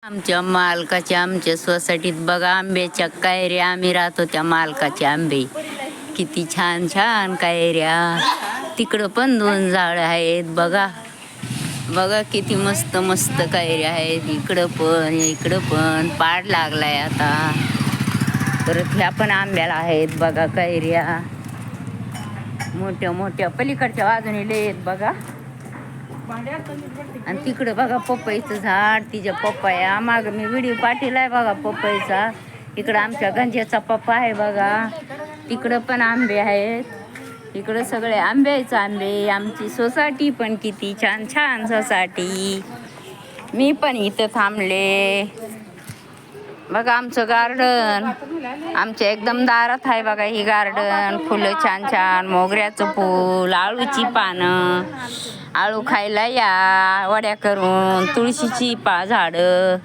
आमच्या मालकाच्या आमच्या सोसायटीत बघा आंब्याच्या कैऱ्या. आम्ही राहतो त्या मालकाचे आंबे. किती छान छान कैऱ्या. तिकडं पण 2 झाड आहेत बघा. बघा किती मस्त मस्त कैऱ्या आहेत. इकडं पण पाड लागलाय आता. परत ह्या पण आंब्याला आहेत बघा कैऱ्या. मोठ्या मोठ्या पलीकडच्या बाजूने लय आहेत बघा. आणि तिकडं बघा पपईचं झाड. तिच्या पपया माग मी व्हिडिओ पाठवलाय बघा पपईचा. इकडं आमच्या गंज्याचा पप्पा आहे बघा. तिकडं पण आंबे आहेत. इकडं सगळे आंब्याचे आंबे. आमची सोसायटी पण किती छान छान सोसायटी. मी पण इथं थांबले बघा. आमचं गार्डन आमच्या एकदम दारात आहे बघा. ही गार्डन. फुलं छान छान. मोगऱ्याचं फूल, आळूची पानं. आळू खायला या वड्या करून. तुळशीची झाडं.